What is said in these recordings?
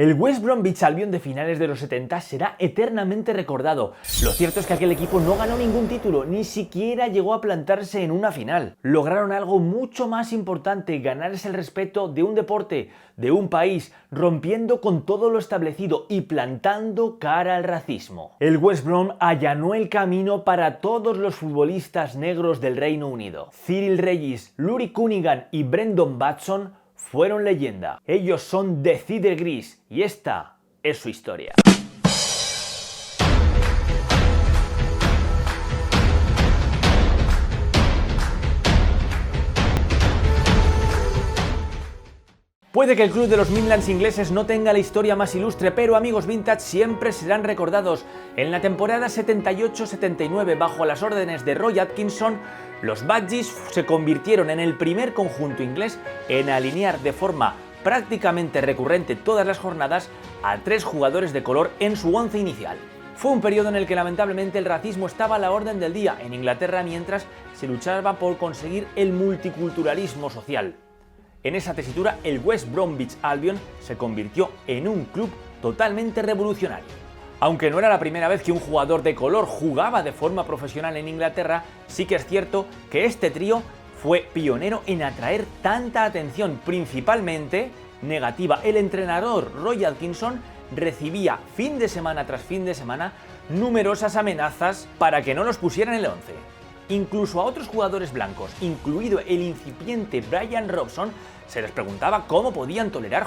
El West Bromwich Albion de finales de los 70 será eternamente recordado. Lo cierto es que aquel equipo no ganó ningún título, ni siquiera llegó a plantarse en una final. Lograron algo mucho más importante, ganarse el respeto de un deporte, de un país, rompiendo con todo lo establecido y plantando cara al racismo. El West Brom allanó el camino para todos los futbolistas negros del Reino Unido. Cyril Regis, Lurie Cunningham y Brendan Batson fueron leyenda. Ellos son The Cider Gris y esta es su historia. Puede que el club de los Midlands ingleses no tenga la historia más ilustre, pero amigos vintage siempre serán recordados. En la temporada 78-79, bajo las órdenes de Roy Atkinson, los Badgers se convirtieron en el primer conjunto inglés en alinear de forma prácticamente recurrente todas las jornadas a 3 jugadores de color en su once inicial. Fue un periodo en el que lamentablemente el racismo estaba a la orden del día en Inglaterra mientras se luchaba por conseguir el multiculturalismo social. En esa tesitura, el West Bromwich Albion se convirtió en un club totalmente revolucionario. Aunque no era la primera vez que un jugador de color jugaba de forma profesional en Inglaterra, sí que es cierto que este trío fue pionero en atraer tanta atención, principalmente negativa. El entrenador Roy Atkinson recibía fin de semana tras fin de semana numerosas amenazas para que no los pusieran en el once. Incluso a otros jugadores blancos, incluido el incipiente Brian Robson, se les preguntaba cómo podían tolerar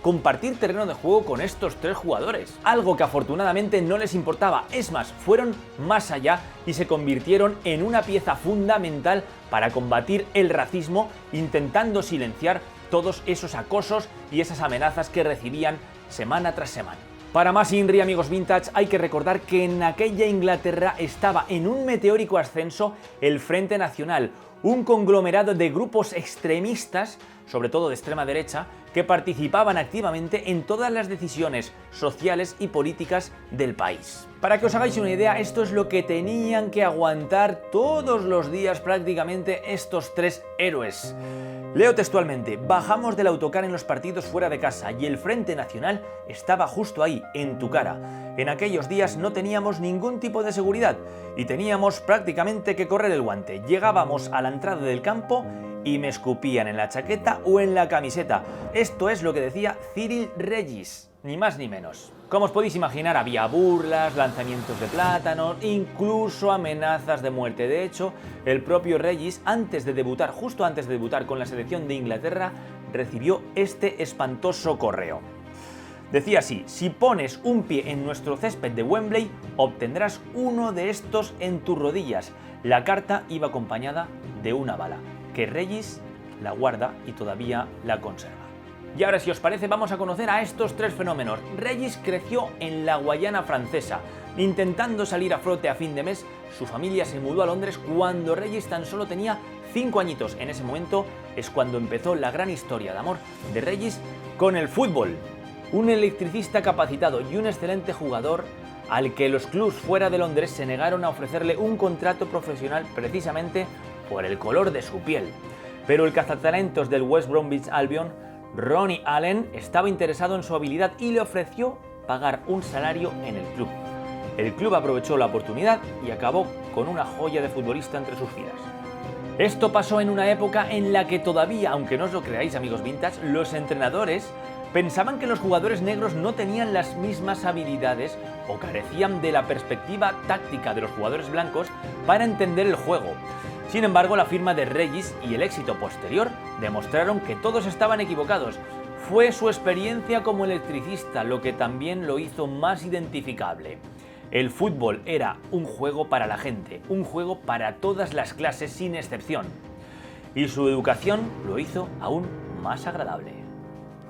compartir terreno de juego con estos 3 jugadores. Algo que afortunadamente no les importaba, es más, fueron más allá y se convirtieron en una pieza fundamental para combatir el racismo, intentando silenciar todos esos acosos y esas amenazas que recibían semana tras semana. Para más INRI, amigos vintage, hay que recordar que en aquella Inglaterra estaba en un meteórico ascenso el Frente Nacional, un conglomerado de grupos extremistas, sobre todo de extrema derecha, que participaban activamente en todas las decisiones sociales y políticas del país. Para que os hagáis una idea, esto es lo que tenían que aguantar todos los días prácticamente estos 3 héroes. Leo textualmente: bajamos del autocar en los partidos fuera de casa y el Frente Nacional estaba justo ahí, en tu cara. En aquellos días no teníamos ningún tipo de seguridad y teníamos prácticamente que correr el guante. Llegábamos a la entrada del campo y me escupían en la chaqueta o en la camiseta. Esto es lo que decía Cyril Regis, ni más ni menos. Como os podéis imaginar, había burlas, lanzamientos de plátanos, incluso amenazas de muerte. De hecho, el propio Regis, justo antes de debutar con la selección de Inglaterra, recibió este espantoso correo. Decía así: si pones un pie en nuestro césped de Wembley, obtendrás uno de estos en tus rodillas. La carta iba acompañada de una bala, que Regis la guarda y todavía la conserva. Y ahora, si os parece, vamos a conocer a estos 3 fenómenos. Regis creció en la Guayana francesa. Intentando salir a flote a fin de mes, su familia se mudó a Londres cuando Regis tan solo tenía 5 añitos. En ese momento es cuando empezó la gran historia de amor de Regis con el fútbol. Un electricista capacitado y un excelente jugador al que los clubs fuera de Londres se negaron a ofrecerle un contrato profesional precisamente por el color de su piel. Pero el cazatalentos del West Bromwich Albion, Ronnie Allen, estaba interesado en su habilidad y le ofreció pagar un salario en el club. El club aprovechó la oportunidad y acabó con una joya de futbolista entre sus filas. Esto pasó en una época en la que todavía, aunque no os lo creáis, amigos vintage, los entrenadores pensaban que los jugadores negros no tenían las mismas habilidades o carecían de la perspectiva táctica de los jugadores blancos para entender el juego. Sin embargo, la firma de Regis y el éxito posterior demostraron que todos estaban equivocados. Fue su experiencia como electricista lo que también lo hizo más identificable. El fútbol era un juego para la gente, un juego para todas las clases sin excepción. Y su educación lo hizo aún más agradable.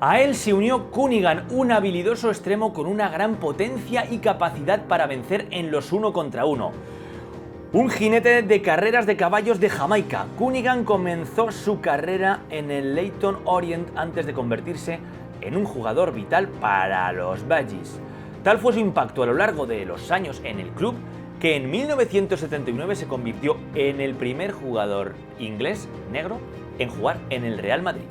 A él se unió Cunningham, un habilidoso extremo con una gran potencia y capacidad para vencer en los 1 contra 1. Un jinete de carreras de caballos de Jamaica. Cunningham comenzó su carrera en el Leyton Orient antes de convertirse en un jugador vital para los Badgers. Tal fue su impacto a lo largo de los años en el club que en 1979 se convirtió en el primer jugador inglés negro en jugar en el Real Madrid.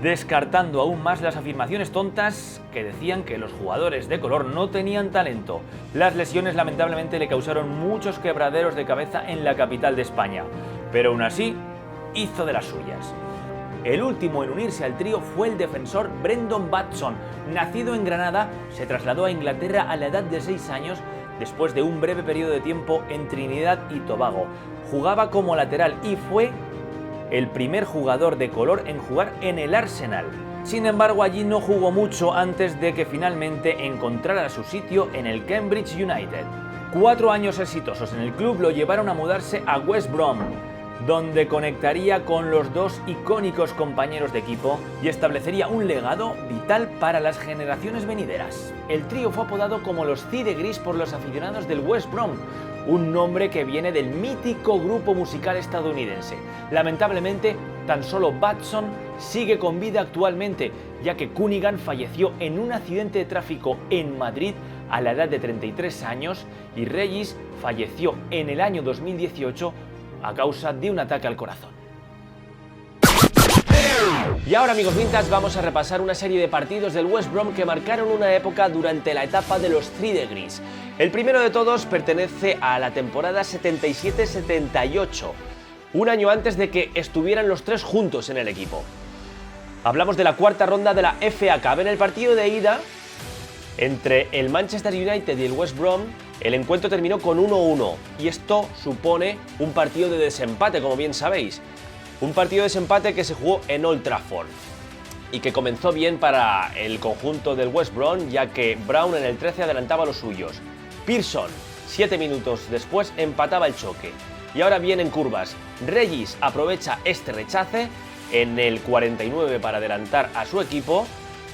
descartando aún más las afirmaciones tontas que decían que los jugadores de color no tenían talento. Las lesiones lamentablemente le causaron muchos quebraderos de cabeza en la capital de España, pero aún así hizo de las suyas. El último en unirse al trío fue el defensor Brendan Batson. Nacido en Granada, se trasladó a Inglaterra a la edad de 6 años después de un breve periodo de tiempo en Trinidad y Tobago. Jugaba como lateral y fue el primer jugador de color en jugar en el Arsenal. Sin embargo, allí no jugó mucho antes de que finalmente encontrara su sitio en el Cambridge United. 4 años exitosos en el club lo llevaron a mudarse a West Brom, donde conectaría con los dos icónicos compañeros de equipo y establecería un legado vital para las generaciones venideras. El trío fue apodado como los Cide Gris por los aficionados del West Brom, un nombre que viene del mítico grupo musical estadounidense. Lamentablemente, tan solo Batson sigue con vida actualmente, ya que Cunningham falleció en un accidente de tráfico en Madrid a la edad de 33 años y Regis falleció en el año 2018 a causa de un ataque al corazón. Y ahora, amigos vintage, vamos a repasar una serie de partidos del West Brom que marcaron una época durante la etapa de los Cide Gris. El primero de todos pertenece a la temporada 77-78, un año antes de que estuvieran los tres juntos en el equipo. Hablamos de la cuarta ronda de la FA Cup. En el partido de ida entre el Manchester United y el West Brom, el encuentro terminó con 1-1 y esto supone un partido de desempate, como bien sabéis. Un partido de desempate que se jugó en Old Trafford y que comenzó bien para el conjunto del West Brom, ya que Brown en el 13 adelantaba a los suyos. Pearson, 7 minutos después, empataba el choque. Y ahora vienen curvas. Regis aprovecha este rechace en el 49 para adelantar a su equipo,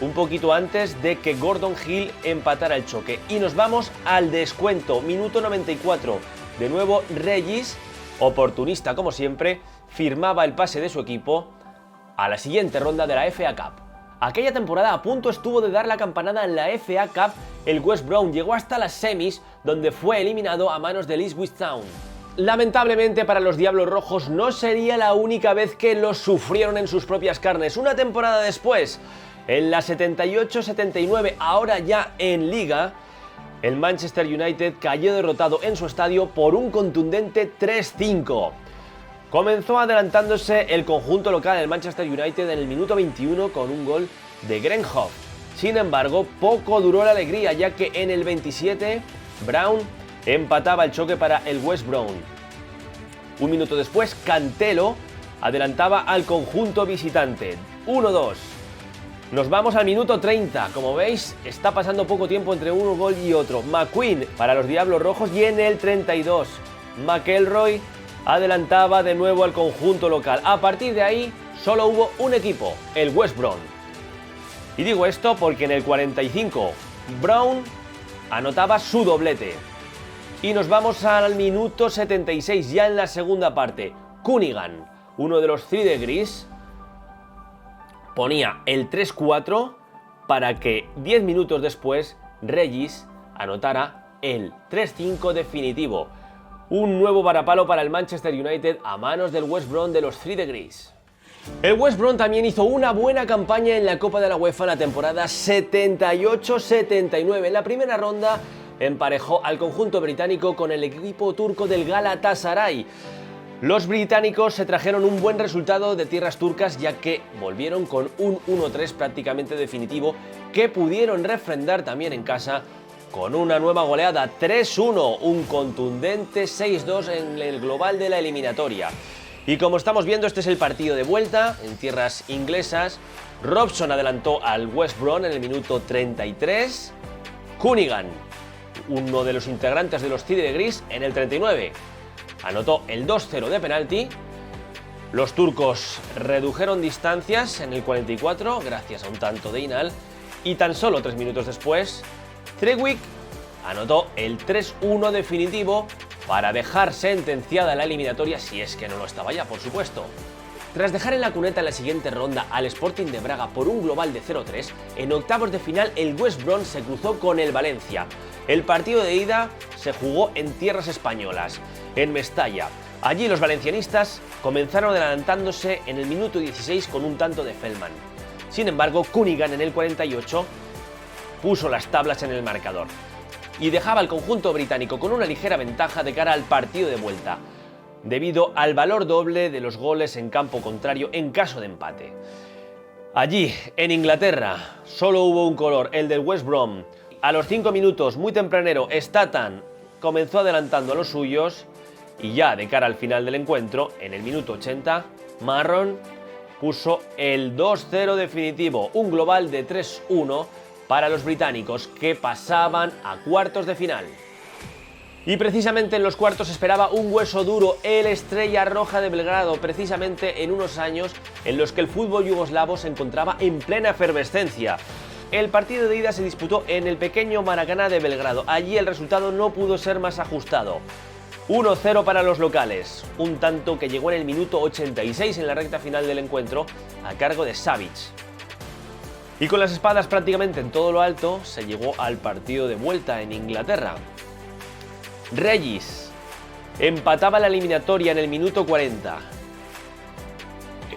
un poquito antes de que Gordon Hill empatara el choque. Y nos vamos al descuento, minuto 94. De nuevo Regis, oportunista como siempre, firmaba el pase de su equipo a la siguiente ronda de la FA Cup. Aquella temporada a punto estuvo de dar la campanada en la FA Cup. El West Brom llegó hasta las semis, donde fue eliminado a manos del Ipswich Town. Lamentablemente para los Diablos Rojos no sería la única vez que los sufrieron en sus propias carnes. Una temporada después, en la 78-79, ahora ya en Liga, el Manchester United cayó derrotado en su estadio por un contundente 3-5. Comenzó adelantándose el conjunto local del Manchester United en el minuto 21 con un gol de Graham Hough. Sin embargo, poco duró la alegría, ya que en el 27 Brown empataba el choque para el West Brom. Un minuto después, Cantelo adelantaba al conjunto visitante. 1-2. Nos vamos al minuto 30. Como veis, está pasando poco tiempo entre un gol y otro. McQueen para los Diablos Rojos y en el 32 McElroy adelantaba de nuevo al conjunto local. A partir de ahí, solo hubo un equipo, el West Brom. Y digo esto porque en el 45 Brown anotaba su doblete. Y nos vamos al minuto 76, ya en la segunda parte. Cunningham, uno de los Cide Gris, ponía el 3-4 para que 10 minutos después Regis anotara el 3-5 definitivo. Un nuevo varapalo para el Manchester United a manos del West Brom de los Cide Gris. El West Brom también hizo una buena campaña en la Copa de la UEFA en la temporada 78-79. En la primera ronda emparejó al conjunto británico con el equipo turco del Galatasaray. Los británicos se trajeron un buen resultado de tierras turcas, ya que volvieron con un 1-3 prácticamente definitivo que pudieron refrendar también en casa con una nueva goleada 3-1, un contundente 6-2 en el global de la eliminatoria. Y como estamos viendo, este es el partido de vuelta en tierras inglesas. Robson adelantó al West Brom en el minuto 33. Cunningham, uno de los integrantes de los Cide Gris, en el 39. Anotó el 2-0 de penalti. Los turcos redujeron distancias en el 44 gracias a un tanto de Inal. Y tan solo 3 minutos después, Trewick anotó el 3-1 definitivo para dejar sentenciada la eliminatoria, si es que no lo estaba ya, por supuesto. Tras dejar en la cuneta en la siguiente ronda al Sporting de Braga por un global de 0-3, en octavos de final el West Brom se cruzó con el Valencia. El partido de ida se jugó en tierras españolas, en Mestalla. Allí los valencianistas comenzaron adelantándose en el minuto 16 con un tanto de Feldman. Sin embargo, Cunningham en el 48 puso las tablas en el marcador y dejaba al conjunto británico con una ligera ventaja de cara al partido de vuelta, debido al valor doble de los goles en campo contrario en caso de empate. Allí, en Inglaterra, solo hubo un color, el del West Brom. A los 5 minutos, muy tempranero, Statham comenzó adelantando a los suyos y ya de cara al final del encuentro, en el minuto 80, Marron puso el 2-0 definitivo, un global de 3-1 para los británicos que pasaban a cuartos de final. Y precisamente en los cuartos esperaba un hueso duro, el Estrella Roja de Belgrado, precisamente en unos años en los que el fútbol yugoslavo se encontraba en plena efervescencia. El partido de ida se disputó en el pequeño Maracaná de Belgrado. Allí el resultado no pudo ser más ajustado. 1-0 para los locales, un tanto que llegó en el minuto 86 en la recta final del encuentro a cargo de Savic. Y con las espadas prácticamente en todo lo alto, se llegó al partido de vuelta en Inglaterra. Regis empataba la eliminatoria en el minuto 40.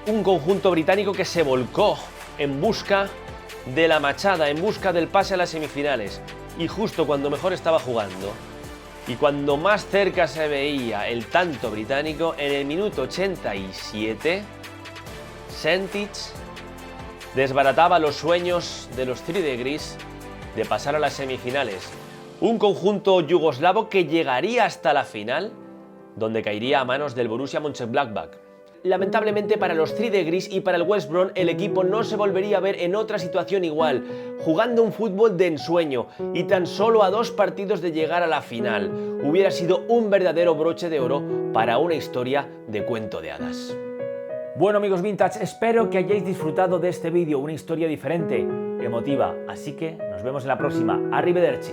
Un conjunto británico que se volcó en busca de la machada, en busca del pase a las semifinales. Y justo cuando mejor estaba jugando y cuando más cerca se veía el tanto británico, en el minuto 87, Sentic desbarataba los sueños de los Three Degrees de pasar a las semifinales. Un conjunto yugoslavo que llegaría hasta la final, donde caería a manos del Borussia Mönchengladbach. Lamentablemente para los Three Degrees y para el West Brom, el equipo no se volvería a ver en otra situación igual, jugando un fútbol de ensueño y tan solo a 2 partidos de llegar a la final. Hubiera sido un verdadero broche de oro para una historia de cuento de hadas. Bueno amigos vintage, espero que hayáis disfrutado de este vídeo, una historia diferente, emotiva, así que nos vemos en la próxima. Arrivederci.